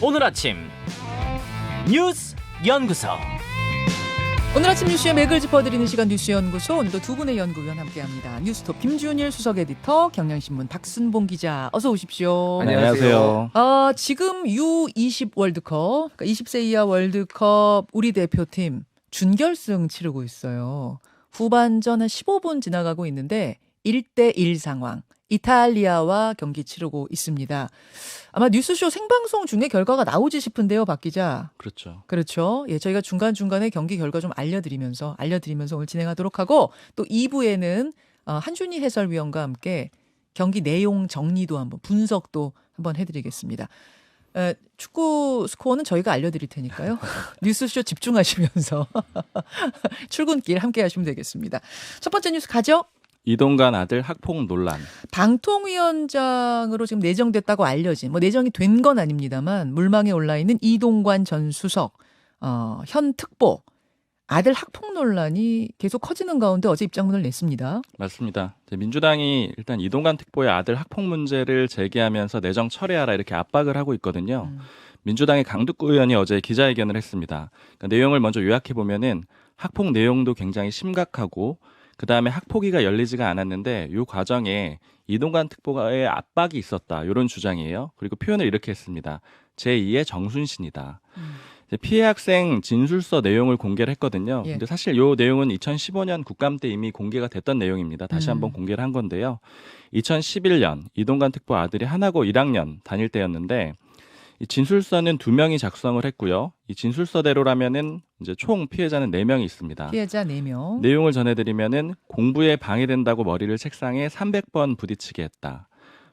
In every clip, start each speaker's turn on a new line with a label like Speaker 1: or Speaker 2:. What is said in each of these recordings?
Speaker 1: 오늘 아침 뉴스 연구소.
Speaker 2: 오늘 아침 뉴스의 맥을 짚어드리는 시간 뉴스연구소, 오늘도 두 분의 연구위원 함께합니다. 뉴스톱 김준일 수석 에디터, 경향신문 박순봉 기자, 어서 오십시오.
Speaker 3: 안녕하세요.
Speaker 2: 지금 U20 월드컵, 그러니까 20세 이하 월드컵 우리 대표팀 준결승 치르고 있어요. 후반전 한 15분 지나가고 있는데 1대1 상황. 이탈리아와 경기 치르고 있습니다. 아마 뉴스쇼 생방송 중에 결과가 나오지 싶은데요, 박 기자.
Speaker 3: 그렇죠.
Speaker 2: 예, 저희가 중간중간에 경기 결과 좀 알려드리면서 오늘 진행하도록 하고, 또 2부에는 한준희 해설위원과 함께 경기 내용 정리도 한번, 분석도 한번 해드리겠습니다. 축구 스코어는 저희가 알려드릴 테니까요. 뉴스쇼 집중하시면서 출근길 함께 하시면 되겠습니다. 첫 번째 뉴스 가죠.
Speaker 3: 이동관 아들 학폭 논란.
Speaker 2: 방통위원장으로 지금 내정됐다고 알려진, 내정이 된 건 아닙니다만 물망에 올라 있는 이동관 전 수석, 현 특보 아들 학폭 논란이 계속 커지는 가운데 어제 입장문을 냈습니다.
Speaker 3: 맞습니다. 민주당이 일단 이동관 특보의 아들 학폭 문제를 제기하면서 내정 철회하라 이렇게 압박을 하고 있거든요. 민주당의 강두구 의원이 어제 기자회견을 했습니다. 그러니까 내용을 먼저 요약해 보면은 학폭 내용도 굉장히 심각하고, 그 다음에 학폭위가 열리지가 않았는데 이 과정에 이동관 특보의 압박이 있었다, 이런 주장이에요. 그리고 표현을 이렇게 했습니다. 제2의 정순신이다. 피해 학생 진술서 내용을 공개를 했거든요.
Speaker 2: 예.
Speaker 3: 근데 사실 이 내용은 2015년 국감 때 이미 공개가 됐던 내용입니다. 다시 한번 공개를 한 건데요. 2011년 이동관 특보 아들이 하나고 1학년 다닐 때였는데, 이 진술서는 2명이 작성을 했고요. 이 진술서대로라면은 이제 총 피해자는 4명이 있습니다.
Speaker 2: 피해자 4명.
Speaker 3: 내용을 전해드리면은 공부에 방해된다고 머리를 책상에 300번 부딪히게 했다.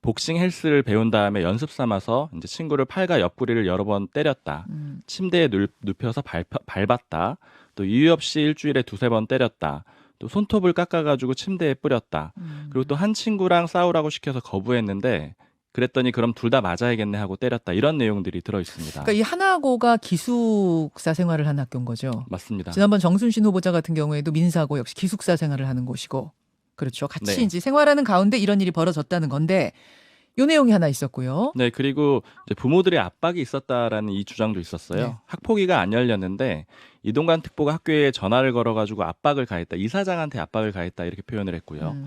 Speaker 3: 복싱 헬스를 배운 다음에 연습 삼아서 이제 친구를 팔과 옆구리를 여러 번 때렸다. 침대에 눕혀서 밟았다. 또 이유 없이 일주일에 2-3번 때렸다. 또 손톱을 깎아가지고 침대에 뿌렸다. 그리고 또 한 친구랑 싸우라고 시켜서 거부했는데, 그랬더니 그럼 둘 다 맞아야겠네 하고 때렸다. 이런 내용들이 들어있습니다.
Speaker 2: 그러니까 이 하나고가 기숙사 생활을 한 학교인 거죠.
Speaker 3: 맞습니다.
Speaker 2: 지난번 정순신 후보자 같은 경우에도 민사고 역시 기숙사 생활을 하는 곳이고, 그렇죠. 같이
Speaker 3: 네.
Speaker 2: 이제 생활하는 가운데 이런 일이 벌어졌다는 건데, 요 내용이 하나 있었고요.
Speaker 3: 네, 그리고 이제 부모들의 압박이 있었다라는 이 주장도 있었어요.
Speaker 2: 네.
Speaker 3: 학폭위가 안 열렸는데 이동관 특보가 학교에 전화를 걸어가지고 압박을 가했다. 이사장한테 압박을 가했다, 이렇게 표현을 했고요.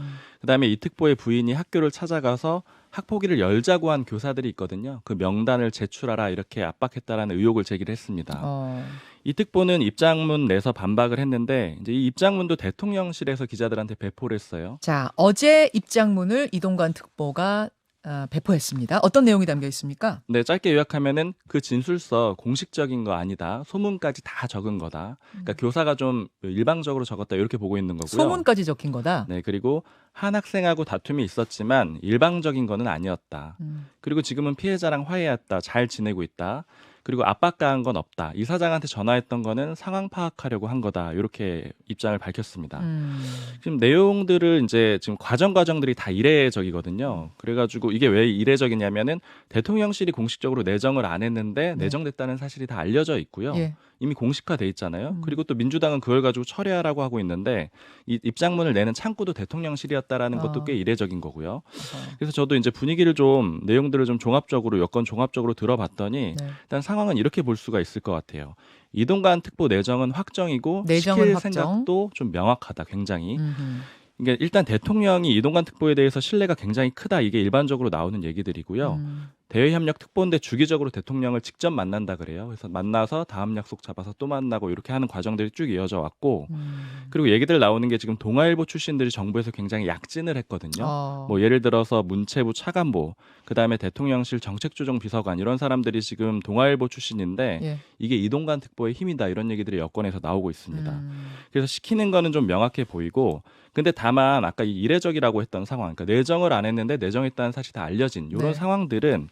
Speaker 3: 그다음에 이 특보의 부인이 학교를 찾아가서 학폭위를 열자고 한 교사들이 있거든요. 그 명단을 제출하라, 이렇게 압박했다라는 의혹을 제기를 했습니다. 이 특보는 입장문 내서 반박을 했는데, 이제 이 입장문도 대통령실에서 기자들한테 배포를 했어요.
Speaker 2: 자, 어제 입장문을 이동관 특보가 배포했습니다. 어떤 내용이 담겨 있습니까?
Speaker 3: 네, 짧게 요약하면은 그 진술서 공식적인 거 아니다. 소문까지 다 적은 거다. 그러니까 교사가 좀 일방적으로 적었다, 이렇게 보고 있는 거고요.
Speaker 2: 소문까지 적힌 거다.
Speaker 3: 네, 그리고 한 학생하고 다툼이 있었지만 일방적인 거는 아니었다. 그리고 지금은 피해자랑 화해했다. 잘 지내고 있다. 그리고 압박가한 건 없다. 이사장한테 전화했던 거는 상황 파악하려고 한 거다. 이렇게 입장을 밝혔습니다. 지금 내용들을 이제 지금 과정들이 다 이례적이거든요. 그래가지고 이게 왜 이례적이냐면은 대통령실이 공식적으로 내정을 안 했는데 내정됐다는 사실이 다 알려져 있고요.
Speaker 2: 예.
Speaker 3: 이미 공식화돼 있잖아요. 그리고 또 민주당은 그걸 가지고 철회하라고 하고 있는데, 이 입장문을 내는 창구도 대통령실이었다라는 것도 꽤 이례적인 거고요. 그래서 저도 이제 분위기를 좀, 내용들을 좀 종합적으로, 여건 종합적으로 들어봤더니
Speaker 2: 네.
Speaker 3: 일단 상황은 이렇게 볼 수가 있을 것 같아요. 이동관 특보 내정은 확정이고
Speaker 2: 내정은
Speaker 3: 시킬
Speaker 2: 확정.
Speaker 3: 생각도 좀 명확하다, 굉장히. 그러니까 일단 대통령이 이동관 특보에 대해서 신뢰가 굉장히 크다, 이게 일반적으로 나오는 얘기들이고요. 대외협력 특보인데 주기적으로 대통령을 직접 만난다 그래요. 그래서 만나서 다음 약속 잡아서 또 만나고 이렇게 하는 과정들이 쭉 이어져 왔고, 그리고 얘기들 나오는 게 지금 동아일보 출신들이 정부에서 굉장히 약진을 했거든요. 뭐 예를 들어서 문체부 차관보, 그다음에 대통령실 정책조정비서관, 이런 사람들이 지금 동아일보 출신인데
Speaker 2: 예.
Speaker 3: 이게 이동관 특보의 힘이다, 이런 얘기들이 여권에서 나오고 있습니다. 그래서 시키는 거는 좀 명확해 보이고, 근데 다만 아까 이 이례적이라고 했던 상황, 그러니까 내정을 안 했는데 내정했다는 사실이 다 알려진 이런
Speaker 2: 네.
Speaker 3: 상황들은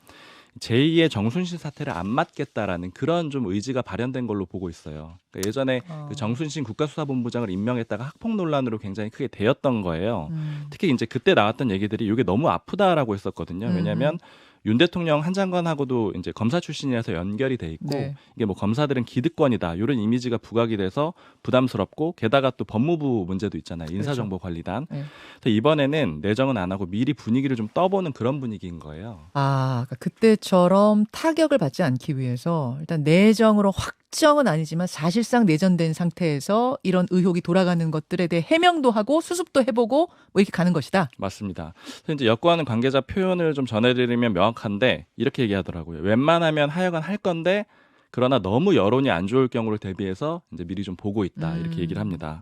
Speaker 3: 제2의 정순신 사태를 안 맡겠다라는 그런 좀 의지가 발현된 걸로 보고 있어요. 그러니까 예전에 그 정순신 국가수사본부장을 임명했다가 학폭 논란으로 굉장히 크게 되었던 거예요. 특히 이제 그때 나왔던 얘기들이 이게 너무 아프다라고 했었거든요. 왜냐하면 윤 대통령 한 장관하고도 이제 검사 출신이라서 연결이 돼 있고
Speaker 2: 네.
Speaker 3: 이게 뭐 검사들은 기득권이다 이런 이미지가 부각이 돼서 부담스럽고 게다가 또 법무부 문제도 있잖아요. 인사정보관리단.
Speaker 2: 네.
Speaker 3: 그래서 이번에는 내정은 안 하고 미리 분위기를 좀 떠보는 그런 분위기인 거예요.
Speaker 2: 아, 그러니까 그때처럼 타격을 받지 않기 위해서 일단 내정으로 확정은 아니지만 사실상 내전된 상태에서 이런 의혹이 돌아가는 것들에 대해 해명도 하고 수습도 해보고 뭐 이렇게 가는 것이다.
Speaker 3: 맞습니다. 그래서 이제 여권 관계자 표현을 좀 전해드리면 명확한데 이렇게 얘기하더라고요. 웬만하면 하여간 할 건데 그러나 너무 여론이 안 좋을 경우를 대비해서 이제 미리 좀 보고 있다 이렇게 얘기를 합니다.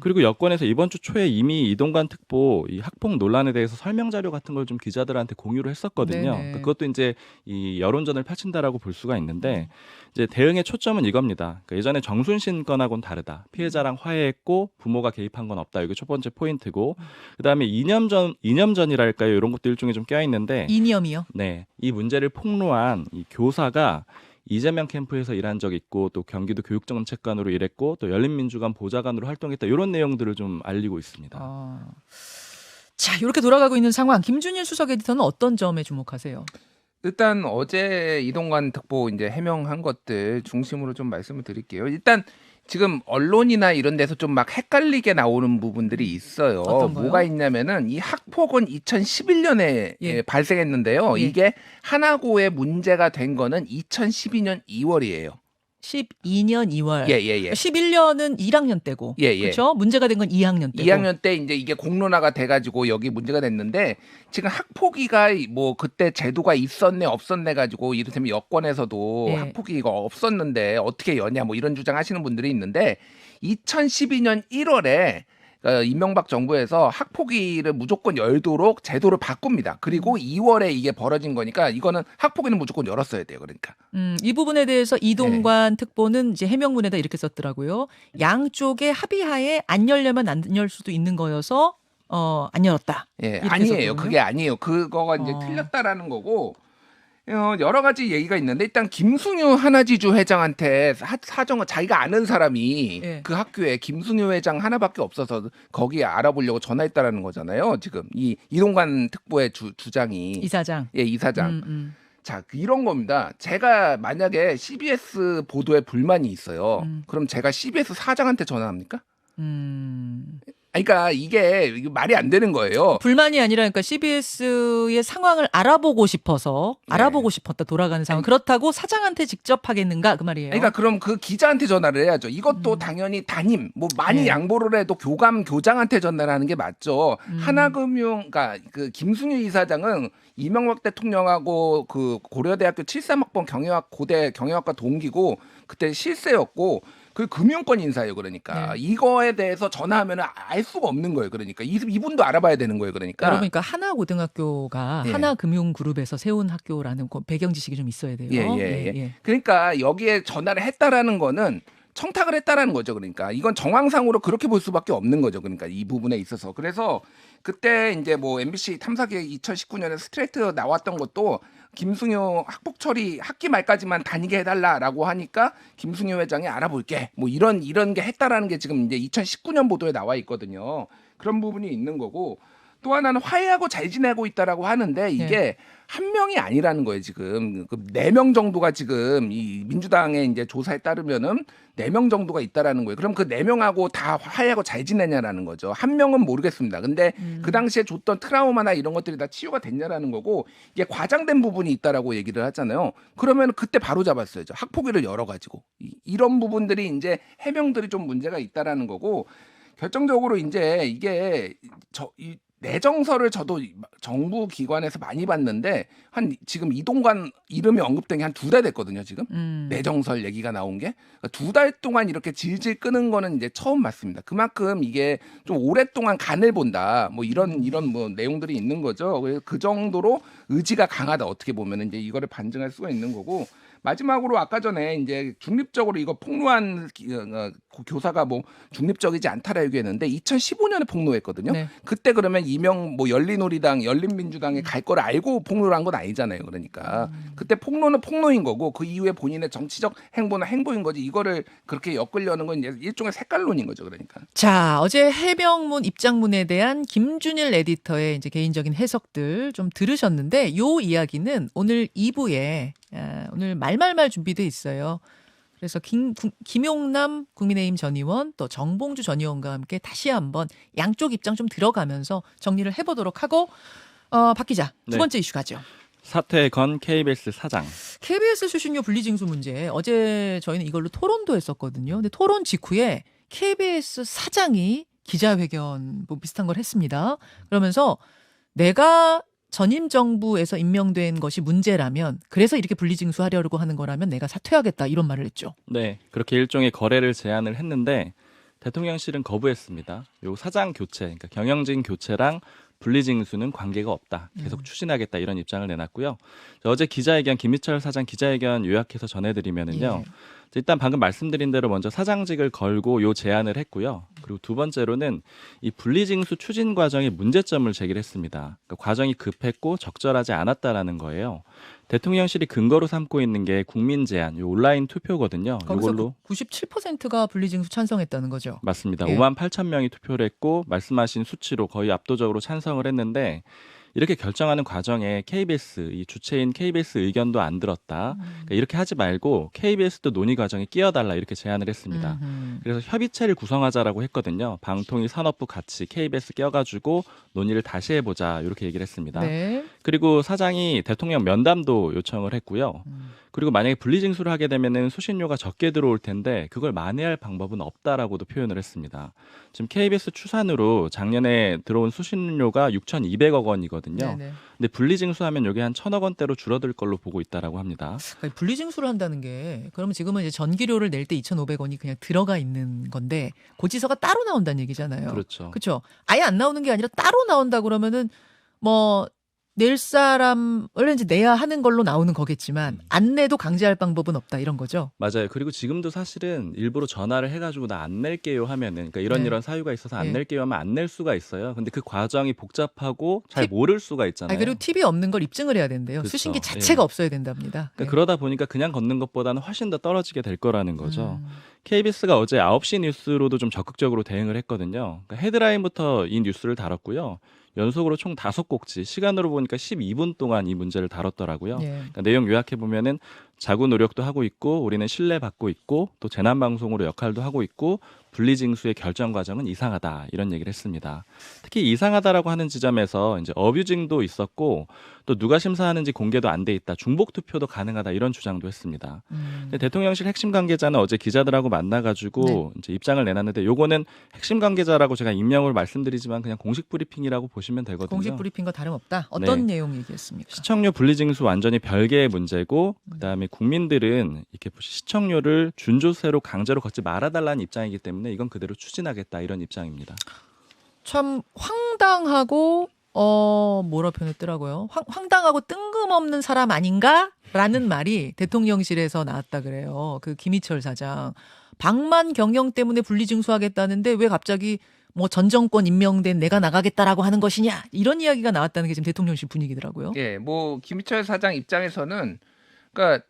Speaker 3: 그리고 여권에서 이번 주 초에 이미 이동관 특보 이 학폭 논란에 대해서 설명 자료 같은 걸 좀 기자들한테 공유를 했었거든요.
Speaker 2: 네네.
Speaker 3: 그러니까 그것도 이제 이 여론전을 펼친다라고 볼 수가 있는데 이제 대응의 초점은 이겁니다. 그러니까 예전에 정순신 건하고는 다르다. 피해자랑 화해했고 부모가 개입한 건 없다. 이게 첫 번째 포인트고 그다음에 이념 전이랄까요? 이런 것도 일종의 좀 껴 있는데
Speaker 2: 이념이요.
Speaker 3: 네, 이 문제를 폭로한 이 교사가 이재명 캠프에서 일한 적 있고 또 경기도 교육정책관으로 일했고 또 열린민주당 보좌관으로 활동했다 이런 내용들을 좀 알리고 있습니다.
Speaker 2: 자, 이렇게 돌아가고 있는 상황. 김준일 수석 에디터는 어떤 점에 주목하세요?
Speaker 4: 일단 어제 이동관 특보 이제 해명한 것들 중심으로 좀 말씀을 드릴게요. 일단 지금 언론이나 이런 데서 좀 막 헷갈리게 나오는 부분들이 있어요.
Speaker 2: 어떤 거요?
Speaker 4: 뭐가 있냐면은 이 학폭은 2011년에
Speaker 2: 예.
Speaker 4: 발생했는데요.
Speaker 2: 예.
Speaker 4: 이게 하나고에 문제가 된 거는 2012년 2월이에요.
Speaker 2: 12년 2월.
Speaker 4: 예, 예, 예.
Speaker 2: 11년은 1학년 때고.
Speaker 4: 예, 예.
Speaker 2: 그렇죠? 문제가 된 건 2학년 때고.
Speaker 4: 2학년 때 이제 이게 공론화가 돼가지고 여기 문제가 됐는데 지금 학폭위가 뭐 그때 제도가 있었네 없었네 가지고 이를테면 여권에서도
Speaker 2: 예.
Speaker 4: 학폭위가 없었는데 어떻게 여냐 뭐 이런 주장하시는 분들이 있는데 2012년 1월에 이명박 정부에서 학폭위를 무조건 열도록 제도를 바꿉니다. 그리고 2월에 이게 벌어진 거니까 이거는 학폭위는 무조건 열었어야 돼요. 그러니까.
Speaker 2: 이 부분에 대해서 이동관 특보는 이제 해명문에다 이렇게 썼더라고요. 양쪽의 합의하에 안 열려면 안 열 수도 있는 거여서 안 열었다.
Speaker 4: 예,
Speaker 2: 이렇게
Speaker 4: 아니에요.
Speaker 2: 썼거든요.
Speaker 4: 그게 아니에요. 그거가 이제 틀렸다라는 거고 여러 가지 얘기가 있는데 일단 김승유 하나지주 회장한테 사정을 자기가 아는 사람이
Speaker 2: 예.
Speaker 4: 그 학교에 김승유 회장 하나밖에 없어서 거기에 알아보려고 전화했다라는 거잖아요. 지금 이 이동관 특보의 주장이
Speaker 2: 이사장.
Speaker 4: 예, 이사장.
Speaker 2: 음.
Speaker 4: 자, 이런 겁니다. 제가 만약에 CBS 보도에 불만이 있어요. 그럼 제가 CBS 사장한테 전화합니까? 그러니까 이게 말이 안 되는 거예요.
Speaker 2: 불만이 아니라 그러니까 CBS의 상황을 알아보고 싶어서
Speaker 4: 네.
Speaker 2: 알아보고 싶었다 돌아가는 상황. 그렇다고 사장한테 직접 하겠는가 그 말이에요.
Speaker 4: 그러니까 그럼 그 기자한테 전화를 해야죠. 이것도 당연히 담임 뭐 많이
Speaker 2: 네.
Speaker 4: 양보를 해도 교장한테 전화하는 게 맞죠. 하나금융 그러니까 그 김승유 이사장은 이명박 대통령하고 그 고려대학교 73학번 고대 경영학과 동기고 그때 실세였고 그 금융권 인사예요. 그러니까
Speaker 2: 네.
Speaker 4: 이거에 대해서 전화하면 알 수가 없는 거예요. 그러니까 이분도 알아봐야 되는 거예요. 그러니까
Speaker 2: 여러분, 그러니까 하나고등학교가
Speaker 4: 예.
Speaker 2: 하나금융그룹에서 세운 학교라는 배경 지식이 좀 있어야 돼요.
Speaker 4: 예. 그러니까 여기에 전화를 했다라는 거는 청탁을 했다라는 거죠. 그러니까 이건 정황상으로 그렇게 볼 수밖에 없는 거죠. 그러니까 이 부분에 있어서 그래서 그때 이제 뭐 MBC 탐사기획 2019년에 스트레이트 나왔던 것도 김승효 학폭 처리 학기 말까지만 다니게 해달라라고 하니까 김승효 회장이 알아볼게 뭐 이런 게 했다라는 게 지금 이제 2019년 보도에 나와 있거든요. 그런 부분이 있는 거고 또 하나는 화해하고 잘 지내고 있다라고 하는데 이게 한 명이 아니라는 거예요. 지금 4명 정도가 지금 이 민주당의 이제 조사에 따르면은 4명 정도가 있다라는 거예요. 그럼 그 4명하고 다 화해하고 잘 지내냐라는 거죠. 한 명은 모르겠습니다. 근데 그 당시에 줬던 트라우마나 이런 것들이 다 치유가 됐냐라는 거고 이게 과장된 부분이 있다라고 얘기를 하잖아요. 그러면 그때 바로 잡았어야죠. 학폭위를 열어가지고 이런 부분들이 이제 해명들이 좀 문제가 있다라는 거고 결정적으로 이제 이게 이 내정서를 저도 정부 기관에서 많이 봤는데 한 지금 이동관 이름이 언급된 게 한 2달 됐거든요. 지금 내정설 얘기가 나온 게 2달 동안 이렇게 질질 끄는 거는 이제 처음 봤습니다. 그만큼 이게 좀 오랫동안 간을 본다. 뭐 이런 뭐 내용들이 있는 거죠. 그 정도로 의지가 강하다. 어떻게 보면 이제 이거를 반증할 수가 있는 거고 마지막으로 아까 전에 이제 중립적으로 이거 폭로한 교사가 뭐 중립적이지 않다라 얘기했는데 2015년에 폭로했거든요.
Speaker 2: 네.
Speaker 4: 그때 그러면 뭐 열린우리당, 열린민주당에 갈 거를 알고 폭로를 한 건 아니잖아요. 그러니까 그때 폭로는 폭로인 거고 그 이후에 본인의 정치적 행보는 행보인 거지. 이거를 그렇게 엮으려는 건 이제 일종의 색깔론인 거죠. 그러니까.
Speaker 2: 자, 어제 해명문 입장문에 대한 김준일 에디터의 이제 개인적인 해석들 좀 들으셨는데 요 이야기는 오늘 2부에 오늘 말말말 준비돼 있어요. 그래서 김용남 국민의힘 전 의원 또 정봉주 전 의원과 함께 다시 한번 양쪽 입장 좀 들어가면서 정리를 해보도록 하고 박 기자 두
Speaker 3: 네.
Speaker 2: 번째 이슈 가죠.
Speaker 3: 사퇴 건 KBS 사장.
Speaker 2: KBS 수신료 분리징수 문제 어제 저희는 이걸로 토론도 했었거든요. 근데 토론 직후에 KBS 사장이 기자회견 뭐 비슷한 걸 했습니다. 그러면서 내가 전임 정부에서 임명된 것이 문제라면 그래서 이렇게 분리징수하려고 하는 거라면 내가 사퇴하겠다 이런 말을 했죠.
Speaker 3: 네, 그렇게 일종의 거래를 제안을 했는데 대통령실은 거부했습니다. 요 사장 교체, 그러니까 경영진 교체랑 분리징수는 관계가 없다. 계속 추진하겠다 이런 입장을 내놨고요. 어제 기자회견 김희철 사장 기자회견 요약해서 전해드리면은요.
Speaker 2: 예.
Speaker 3: 일단 방금 말씀드린 대로 먼저 사장직을 걸고 요 제안을 했고요. 그리고 두 번째로는 이 분리징수 추진 과정에 문제점을 제기를 했습니다. 그러니까 과정이 급했고 적절하지 않았다라는 거예요. 대통령실이 근거로 삼고 있는 게 국민 제안, 요 온라인 투표거든요.
Speaker 2: 거기서
Speaker 3: 이걸로
Speaker 2: 97%가 분리징수 찬성했다는 거죠.
Speaker 3: 맞습니다.
Speaker 2: 예.
Speaker 3: 5만 8천 명이 투표를 했고 말씀하신 수치로 거의 압도적으로 찬성을 했는데 이렇게 결정하는 과정에 KBS, 이 주체인 KBS 의견도 안 들었다. 그러니까 이렇게 하지 말고 KBS도 논의 과정에 끼어달라 이렇게 제안을 했습니다. 그래서 협의체를 구성하자라고 했거든요. 방통위 산업부 같이 KBS 껴가지고 논의를 다시 해보자 이렇게 얘기를 했습니다.
Speaker 2: 네.
Speaker 3: 그리고 사장이 대통령 면담도 요청을 했고요. 그리고 만약에 분리징수를 하게 되면은 수신료가 적게 들어올 텐데 그걸 만회할 방법은 없다라고도 표현을 했습니다. 지금 KBS 추산으로 작년에 들어온 수신료가 6,200억 원이거든요.
Speaker 2: 네네.
Speaker 3: 근데 분리징수하면 이게 한 1,000억 원대로 줄어들 걸로 보고 있다라고 합니다.
Speaker 2: 그러니까 분리징수를 한다는 게 그러면 지금은 이제 전기료를 낼 때 2,500원이 그냥 들어가 있는 건데 고지서가 따로 나온다는 얘기잖아요.
Speaker 3: 그렇죠.
Speaker 2: 그렇죠. 아예 안 나오는 게 아니라 따로 나온다 그러면은 뭐 낼 사람을 이제 내야 하는 걸로 나오는 거겠지만 안 내도 강제할 방법은 없다 이런 거죠.
Speaker 3: 맞아요. 그리고 지금도 사실은 일부러 전화를 해가지고 나 안 낼게요 하면은 그러니까 이런
Speaker 2: 네.
Speaker 3: 이런 사유가 있어서 안
Speaker 2: 네.
Speaker 3: 낼게요 하면 안 낼 수가 있어요. 근데 그 과정이 복잡하고 잘
Speaker 2: 팁-
Speaker 3: 모를 수가 있잖아요.
Speaker 2: 그리고 팁이 없는 걸 입증을 해야 된대요.
Speaker 3: 그렇죠.
Speaker 2: 수신기 자체가
Speaker 3: 예.
Speaker 2: 없어야 된답니다.
Speaker 3: 그러니까
Speaker 2: 네.
Speaker 3: 그러다 보니까 그냥 걷는 것보다는 훨씬 더 떨어지게 될 거라는 거죠.
Speaker 2: 음.
Speaker 3: KBS가 어제 9시 뉴스로도 좀 적극적으로 대응을 했거든요. 그러니까 헤드라인부터 이 뉴스를 다뤘고요. 연속으로 총 5곡지, 시간으로 보니까 12분 동안 이 문제를 다뤘더라고요.
Speaker 2: 예.
Speaker 3: 그러니까 내용 요약해 보면은 자구 노력도 하고 있고 우리는 신뢰받고 있고 또 재난 방송으로 역할도 하고 있고 분리징수의 결정 과정은 이상하다 이런 얘기를 했습니다. 특히 이상하다라고 하는 지점에서 이제 어뷰징도 있었고 또 누가 심사하는지 공개도 안 돼 있다, 중복 투표도 가능하다 이런 주장도 했습니다. 근데 대통령실 핵심 관계자는 어제 기자들하고 만나가지고
Speaker 2: 네.
Speaker 3: 이제 입장을 내놨는데 요거는 핵심 관계자라고 제가 임명을 말씀드리지만 그냥 공식 브리핑이라고 보시면 되거든요.
Speaker 2: 공식 브리핑과 다름없다. 어떤 내용 얘기했습니까?
Speaker 3: 시청료 분리징수 완전히 별개의 문제고 그다음에 국민들은 이렇게 시청료를 준조세로 강제로 걷지 말아달라는 입장이기 때문에 이건 그대로 추진하겠다 이런 입장입니다.
Speaker 2: 참 황당하고 뭐라 표현했더라고요. 황당하고 뜬금없는 사람 아닌가라는 말이 대통령실에서 나왔다 그래요. 그 김희철 사장 방만 경영 때문에 분리징수하겠다는데 왜 갑자기 뭐 전 정권 임명된 내가 나가겠다라고 하는 것이냐 이런 이야기가 나왔다는 게 지금 대통령실 분위기더라고요.
Speaker 4: 예, 뭐 김희철 사장 입장에서는 그러니까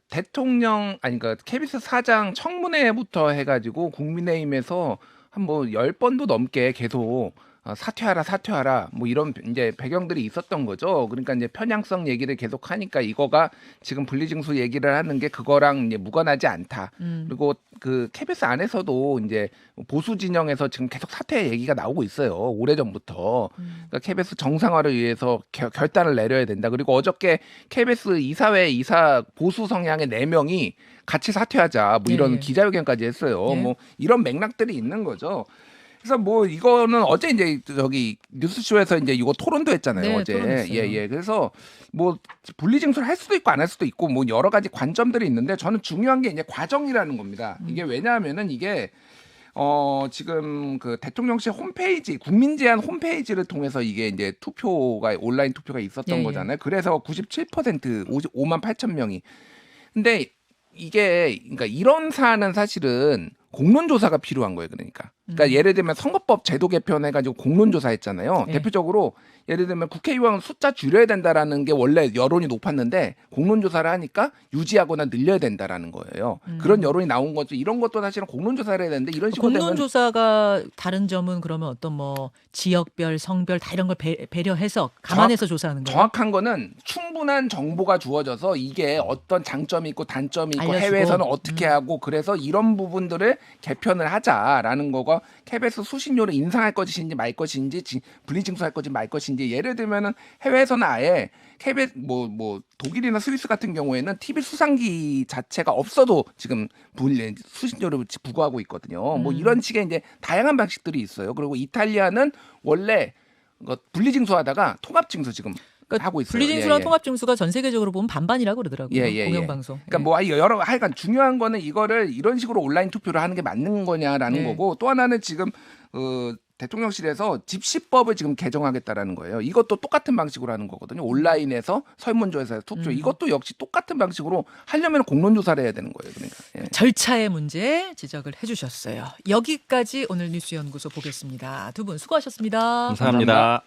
Speaker 4: 그러니까 KBS 사장 청문회부터 해가지고 국민의힘에서 한 뭐 10번도 넘게 계속 사퇴하라 뭐 이런 이제 배경들이 있었던 거죠. 그러니까 이제 편향성 얘기를 계속 하니까 이거가 지금 분리징수 얘기를 하는 게 그거랑 이제 무관하지 않다. 그리고 그 KBS 안에서도 이제 보수 진영에서 지금 계속 사퇴 얘기가 나오고 있어요. 오래전부터. 그러니까 KBS 정상화를 위해서 결단을 내려야 된다. 그리고 어저께 KBS 이사회 이사 보수 성향의 4명이 같이 사퇴하자 뭐 이런
Speaker 2: 예.
Speaker 4: 기자회견까지 했어요.
Speaker 2: 예.
Speaker 4: 뭐 이런 맥락들이 있는 거죠. 그래서 뭐 이거는 어제 이제 저기 뉴스쇼에서 이제 이거 토론도 했잖아요.
Speaker 2: 네,
Speaker 4: 어제.
Speaker 2: 토론했어요.
Speaker 4: 예. 그래서 뭐 분리징수를 할 수도 있고 안 할 수도 있고 뭐 여러 가지 관점들이 있는데 저는 중요한 게 이제 과정이라는 겁니다. 이게 왜냐하면은 이게 지금 그 대통령실 홈페이지 국민제안 홈페이지를 통해서 이게 이제 투표가 온라인 투표가 있었던
Speaker 2: 예, 예.
Speaker 4: 거잖아요. 그래서 97% 5만 8천 명이. 근데 이게 그러니까 이런 사안은 사실은 공론조사가 필요한 거예요. 그러니까 예를 들면 선거법 제도 개편해가지고 공론조사했잖아요.
Speaker 2: 네.
Speaker 4: 대표적으로 예를 들면 국회의원 숫자 줄여야 된다라는 게 원래 여론이 높았는데 공론조사를 하니까 유지하거나 늘려야 된다라는 거예요. 그런 여론이 나온 거죠. 이런 것도 사실은 공론조사를 해야 되는데 이런 식으로 되면
Speaker 2: 공론조사가 다른 점은 그러면 어떤 뭐 지역별, 성별 다 이런 걸 배려해서 감안해서 조사하는 거예요.
Speaker 4: 정확한 거는 충분한 정보가 주어져서 이게 어떤 장점이 있고 단점이 있고
Speaker 2: 알려주고.
Speaker 4: 해외에서는 어떻게 하고 그래서 이런 부분들을 개편을 하자라는 거가 KBS 수신료를 인상할 것인지 말 것인지 분리징수할 것인지 말 것인지 예를 들면은 해외에서는 아예 KBS 뭐 독일이나 스위스 같은 경우에는 TV 수상기 자체가 없어도 지금 수신료를 부과하고 있거든요. 뭐 이런 식의 이제 다양한 방식들이 있어요. 그리고 이탈리아는 원래 분리징수하다가 통합징수 지금 하고 있어요.
Speaker 2: 분리징수랑
Speaker 4: 예, 예.
Speaker 2: 통합징수가 전 세계적으로 보면 반반이라고 그러더라고요. 공영방송.
Speaker 4: 그러니까 뭐 여러 하여간 중요한 거는 이거를 이런 식으로 온라인 투표를 하는 게 맞는 거냐라는
Speaker 2: 네.
Speaker 4: 거고 또 하나는 지금 대통령실에서 집시법을 지금 개정하겠다라는 거예요. 이것도 똑같은 방식으로 하는 거거든요. 온라인에서 설문조에서 투표 이것도 역시 똑같은 방식으로 하려면 공론조사를 해야 되는 거예요. 그러니까. 예.
Speaker 2: 절차의 문제 지적을 해주셨어요. 여기까지 오늘 뉴스연구소 보겠습니다. 두 분 수고하셨습니다.
Speaker 3: 감사합니다.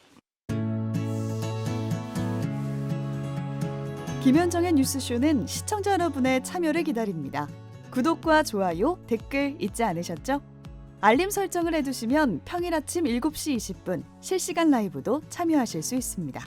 Speaker 5: 김현정의 뉴스쇼는 시청자 여러분의 참여를 기다립니다. 구독과 좋아요, 댓글 잊지 않으셨죠? 알림 설정을 해두시면 평일 아침 7시 20분 실시간 라이브도 참여하실 수 있습니다.